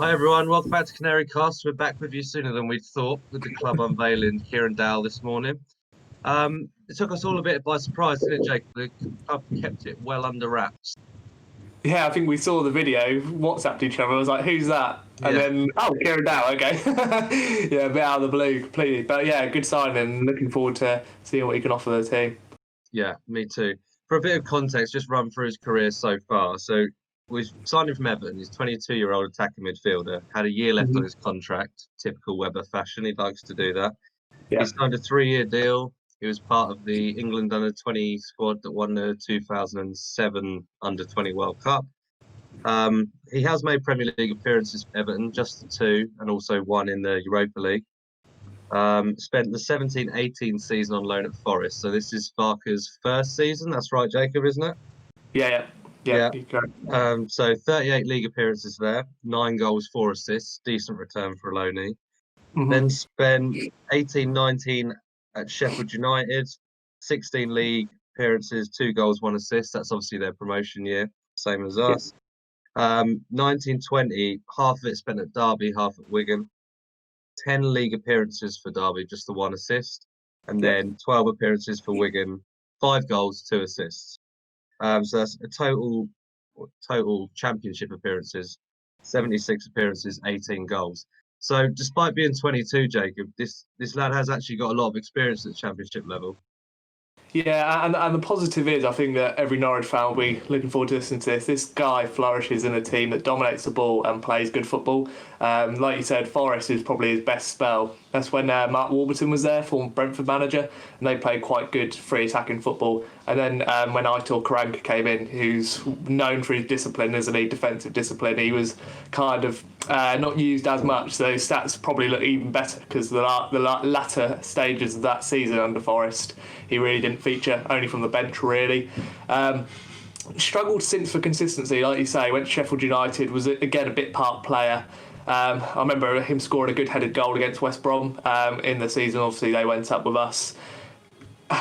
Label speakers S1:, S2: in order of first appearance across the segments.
S1: Hi everyone, welcome back to Canary Cast. We're back with you sooner than we'd thought with the club unveiling Kieran Dowell this morning. It took us all a bit by surprise, didn't it, Jake? The club kept it well under wraps.
S2: Yeah, I think we saw the video, WhatsApped each other. I was like, who's that? And then, Kieran Dowell, okay. Yeah, a bit out of the blue completely. But yeah, good sign and looking forward to seeing what he can offer the team.
S1: Yeah, me too. For a bit of context, just run through his career so far. So we've signed him from Everton. He's a 22-year-old attacking midfielder. Had a year left on his contract. Typical Webber fashion. He likes to do that.
S2: Yeah.
S1: He signed a 3-year deal. He was part of the England under-20 squad that won the 2007 under-20 World Cup. He has made Premier League appearances for Everton, just the two, and also one in the Europa League. Spent the 17-18 season on loan at Forest. So this is Farke's first season. That's right, Jacob, isn't it?
S2: Yeah.
S1: So 38 league appearances there, 9 goals, 4 assists, decent return for a loanee. Then spent 18-19 at Sheffield United, 16 league appearances, 2 goals, 1 assist. That's obviously their promotion year, same as us. 19-20, half of it spent at Derby, half at Wigan. 10 league appearances for Derby, just the 1 assist. And then 12 appearances for Wigan, 5 goals, 2 assists. So that's a total championship appearances, 76 appearances, 18 goals. So despite being 22, Jacob, this lad has actually got a lot of experience at the championship level.
S2: Yeah, and the positive is, I think that every Norwich fan will be looking forward to listening to this. This guy flourishes in a team that dominates the ball and plays good football. Like you said, Forest is probably his best spell. That's when Mark Warburton was there, former Brentford manager, and they played quite good free attacking football. And then when Aitor Karanka came in, who's known for his discipline, isn't he? Defensive discipline. He was kind of not used as much, so those stats probably look even better because the latter stages of that season under Forest, he really didn't feature, only from the bench really. Struggled since for consistency, like you say. Went to Sheffield United, was again a bit part player. I remember him scoring a good headed goal against West Brom in the season. Obviously they went up with us.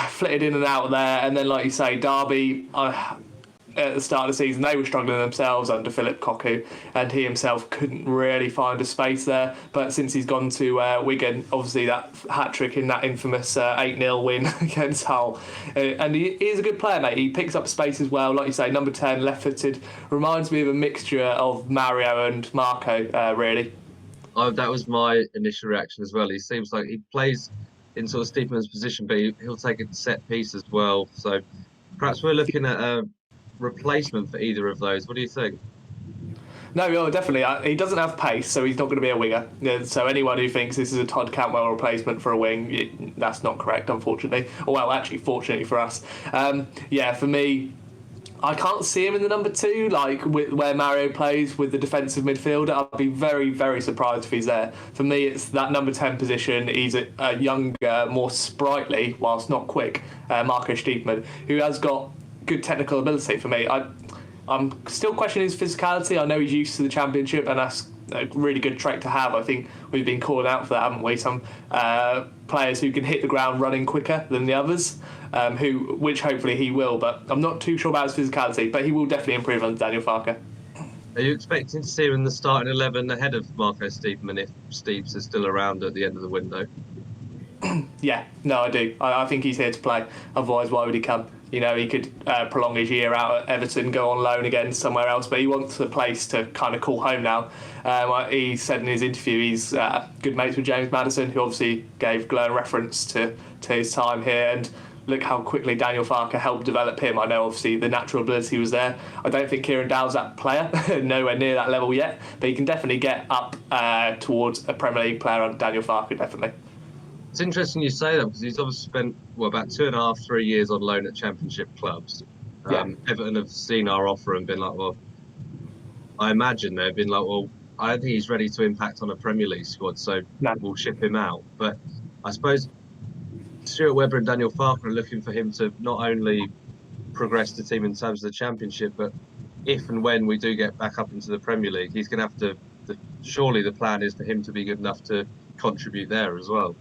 S2: Flitted in and out there, and then like you say, Derby at the start of the season they were struggling themselves under Philip Cocu, and he himself couldn't really find a space there. But since he's gone to Wigan, obviously that hat-trick in that infamous 8-0 win against Hull, and he is a good player, mate. He picks up space as well, like you say, number 10, left-footed, reminds me of a mixture of Mario and Marco, really.
S1: Oh, that was my initial reaction as well. He seems like he plays in sort of Steepman's position, but he'll take a set piece as well. So perhaps we're looking at a replacement for either of those. What do you think?
S2: No, definitely. He doesn't have pace, so he's not going to be a winger. So anyone who thinks this is a Todd Cantwell replacement for a wing, that's not correct, unfortunately. Well, actually, fortunately for us. For me, I can't see him in the number 2, like where Mario plays with the defensive midfielder. I'd be very, very surprised if he's there. For me, it's that number 10 position. He's a younger, more sprightly, whilst not quick, Marco Steepman, who has got good technical ability. For me, I'm still questioning his physicality. I know he's used to the Championship, and that's a really good trait to have. I think we've been called out for that, haven't we? Some players who can hit the ground running quicker than the others, which hopefully he will. But I'm not too sure about his physicality, but he will definitely improve under Daniel Farke.
S1: Are you expecting to see him in the starting 11 ahead of Marco Steepman if Steeps is still around at the end of the window?
S2: Yeah, no, I do. I think he's here to play. Otherwise, why would he come? You know, he could prolong his year out at Everton, go on loan again somewhere else, but he wants a place to kind of call home now. He said in his interview he's good mates with James Maddison, who obviously gave glowing reference to his time here, and look how quickly Daniel Farke helped develop him. I know obviously the natural ability was there. I don't think Kieran Dowell's that player, nowhere near that level yet, but he can definitely get up towards a Premier League player under Daniel Farke, definitely.
S1: It's interesting you say that because he's obviously spent about 2.5, 3 years on loan at Championship clubs. Everton have seen our offer and been like, well, I imagine they've been like, well, I don't think he's ready to impact on a Premier League squad, so we'll ship him out. But I suppose Stuart Webber and Daniel Farke are looking for him to not only progress the team in terms of the Championship, but if and when we do get back up into the Premier League, he's going to have to. Surely the plan is for him to be good enough to contribute there as well.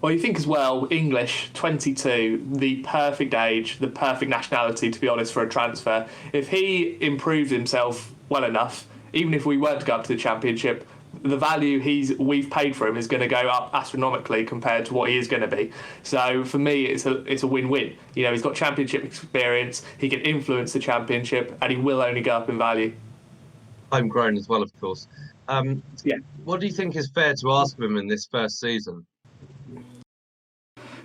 S2: Well, you think as well, English, 22, the perfect age, the perfect nationality, to be honest, for a transfer. If he improves himself well enough, even if we weren't to go up to the Championship, the value we've paid for him is going to go up astronomically compared to what he is going to be. So for me, it's a win-win. You know, he's got Championship experience, he can influence the Championship, and he will only go up in value.
S1: Homegrown as well, of course.
S2: Yeah.
S1: What do you think is fair to ask of him in this first season?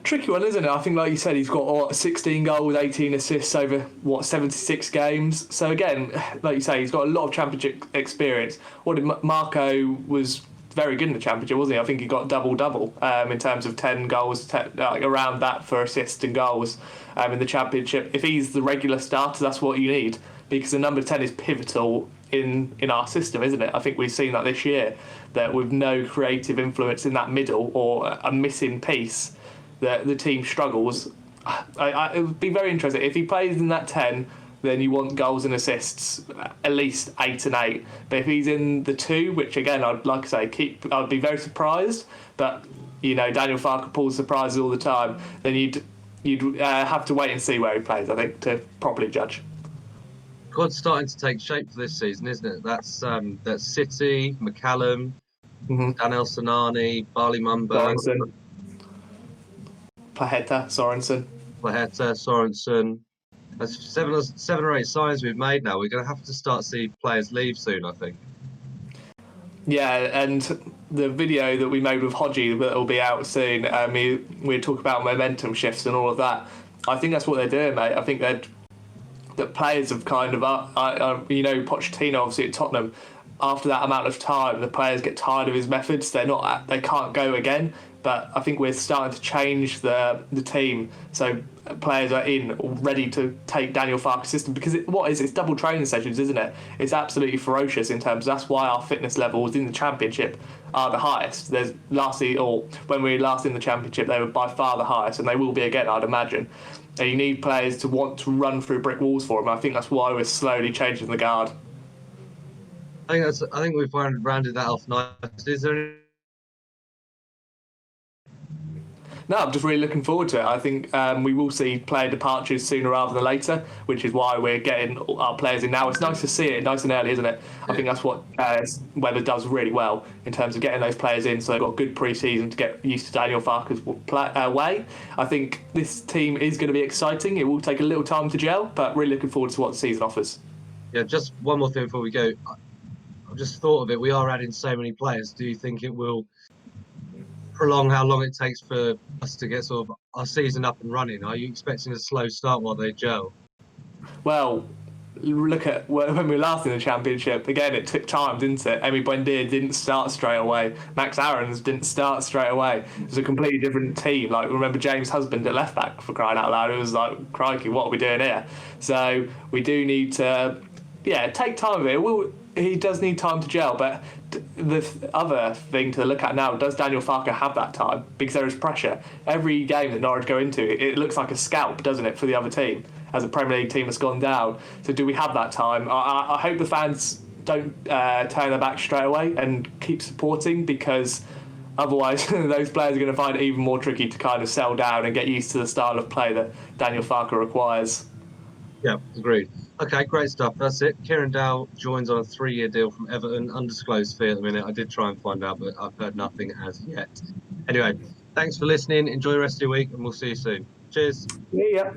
S2: Tricky one, isn't it? I think, like you said, he's got 16 goals, 18 assists over 76 games. So again, like you say, he's got a lot of Championship experience. Marco was very good in the Championship, wasn't he? I think he got double in terms of 10 goals, around that for assists and goals in the Championship. If he's the regular starter, that's what you need, because the number 10 is pivotal in our system, isn't it? I think we've seen that this year, that with no creative influence in that middle or a missing piece, the team struggles. It would be very interesting if he plays in that 10. Then you want goals and assists at least 8 and 8. But if he's in the 2, which again I'd be very surprised. But you know, Daniel Farke pulls surprises all the time. Then you'd have to wait and see where he plays, I think, to properly judge.
S1: Squad's starting to take shape for this season, isn't it? That's City, McCallum, Daniel Sonani, Barley Mumba,
S2: Plaheta, Sorensen.
S1: That's seven or eight signs we've made now. We're going to have to start seeing players leave soon, I think.
S2: Yeah, and the video that we made with Hodgie that will be out soon, we talk about momentum shifts and all of that. I think that's what they're doing, mate. I think that players have kind of, you know, Pochettino obviously at Tottenham. After that amount of time, the players get tired of his methods. They can't go again. But I think we're starting to change the team, so players are ready to take Daniel Farke's system, because it's double training sessions, isn't it? It's absolutely ferocious in terms. That's why our fitness levels in the Championship are the highest. When we were last in the Championship, they were by far the highest, and they will be again, I'd imagine. And you need players to want to run through brick walls for them. I think that's why we're slowly changing the guard.
S1: I think we've rounded that off nicely. Is there
S2: No, I'm just really looking forward to it. I think we will see player departures sooner rather than later, which is why we're getting our players in now. It's nice to see it nice and early, isn't it? I think that's what Weber does really well in terms of getting those players in, so they've got good pre-season to get used to Daniel Farke's way. I think this team is going to be exciting. It will take a little time to gel, but really looking forward to what the season offers.
S1: Yeah, just one more thing before we go. I've just thought of it. We are adding so many players. Do you think it will prolong how long it takes for us to get sort of our season up and running? Are you expecting a slow start while they gel?
S2: Well, look at when we were last in the Championship. Again, it took time, didn't it? Emi Buendia didn't start straight away. Max Aarons didn't start straight away. It was a completely different team. Like, remember James Husband at left back, for crying out loud. It was like, crikey, what are we doing here? So we do need to, take time with it. He does need time to gel, but the other thing to look at now, does Daniel Farke have that time? Because there is pressure. Every game that Norwich go into, it looks like a scalp, doesn't it, for the other team, as a Premier League team has gone down. So do we have that time? I hope the fans don't turn their back straight away and keep supporting, because otherwise those players are going to find it even more tricky to kind of settle down and get used to the style of play that Daniel Farke requires.
S1: Yeah, agreed. Okay, great stuff. That's it. Kieran Dowell joins on a 3-year deal from Everton. Undisclosed fee at the minute. I did try and find out, but I've heard nothing as yet. Anyway, thanks for listening. Enjoy the rest of your week, and we'll see you soon. Cheers.
S2: Yeah.